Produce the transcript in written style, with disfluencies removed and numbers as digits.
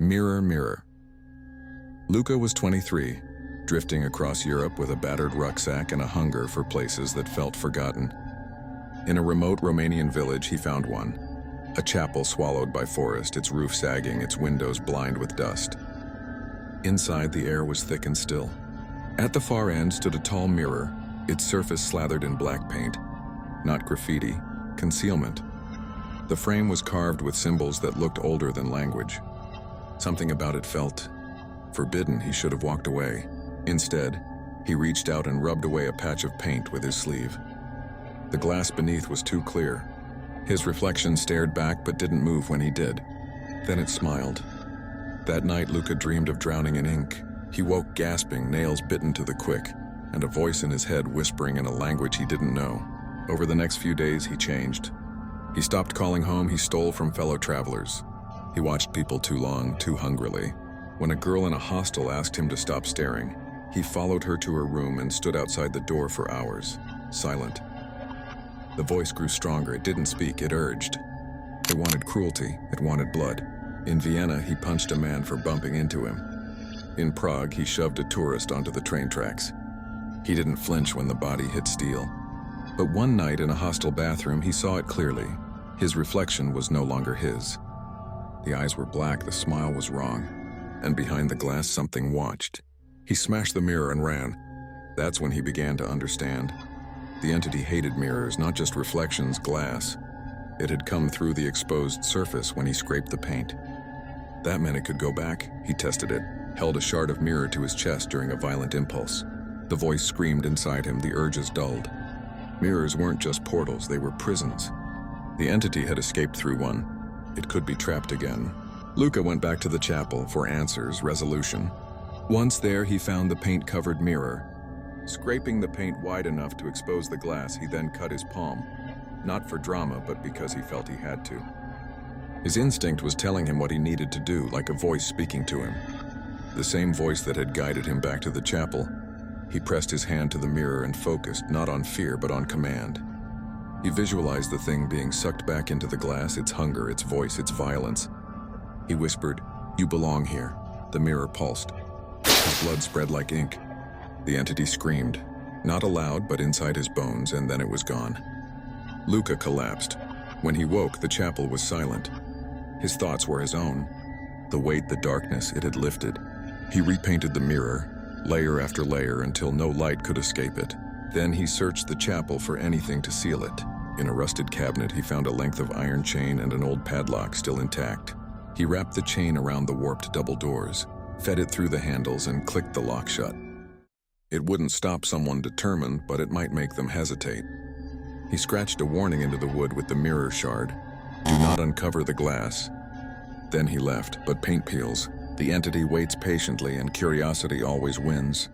Mirror, mirror. Luca was 23, drifting across Europe with a battered rucksack and a hunger for places that felt forgotten. In a remote Romanian village, he found one. A chapel swallowed by forest, its roof sagging, its windows blind with dust. Inside, the air was thick and still. At the far end stood a tall mirror, its surface slathered in black paint. Not graffiti, concealment. The frame was carved with symbols that looked older than language. Something about it felt forbidden. He should have walked away. Instead, he reached out and rubbed away a patch of paint with his sleeve. The glass beneath was too clear. His reflection stared back but didn't move when he did. Then it smiled. That night, Luca dreamed of drowning in ink. He woke gasping, nails bitten to the quick, and a voice in his head whispering in a language he didn't know. Over the next few days, he changed. He stopped calling home. He stole from fellow travelers. He watched people too long, too hungrily. When a girl in a hostel asked him to stop staring, he followed her to her room and stood outside the door for hours, silent. The voice grew stronger. It didn't speak, it urged. It wanted cruelty, it wanted blood. In Vienna, he punched a man for bumping into him. In Prague, he shoved a tourist onto the train tracks. He didn't flinch when the body hit steel. But one night in a hostel bathroom, he saw it clearly. His reflection was no longer his. The eyes were black, the smile was wrong. And behind the glass, something watched. He smashed the mirror and ran. That's when he began to understand. The entity hated mirrors, not just reflections, glass. It had come through the exposed surface when he scraped the paint. That meant it could go back. He tested it, held a shard of mirror to his chest during a violent impulse. The voice screamed inside him, the urges dulled. Mirrors weren't just portals, they were prisons. The entity had escaped through one. It could be trapped again. Luca went back to the chapel for answers, resolution. Once there, he found the paint-covered mirror. Scraping the paint wide enough to expose the glass, he then cut his palm. Not for drama, but because he felt he had to. His instinct was telling him what he needed to do, like a voice speaking to him. The same voice that had guided him back to the chapel. He pressed his hand to the mirror and focused, not on fear, but on command. He visualized the thing being sucked back into the glass, its hunger, its voice, its violence. He whispered, "You belong here." The mirror pulsed. His blood spread like ink. The entity screamed, not aloud, but inside his bones, and then it was gone. Luca collapsed. When he woke, the chapel was silent. His thoughts were his own. The weight, the darkness, it had lifted. He repainted the mirror, layer after layer, until no light could escape it. Then he searched the chapel for anything to seal it. In a rusted cabinet, he found a length of iron chain and an old padlock still intact. He wrapped the chain around the warped double doors, fed it through the handles, and clicked the lock shut. It wouldn't stop someone determined, but it might make them hesitate. He scratched a warning into the wood with the mirror shard. Do not uncover the glass. Then he left, but paint peels. The entity waits patiently, and curiosity always wins.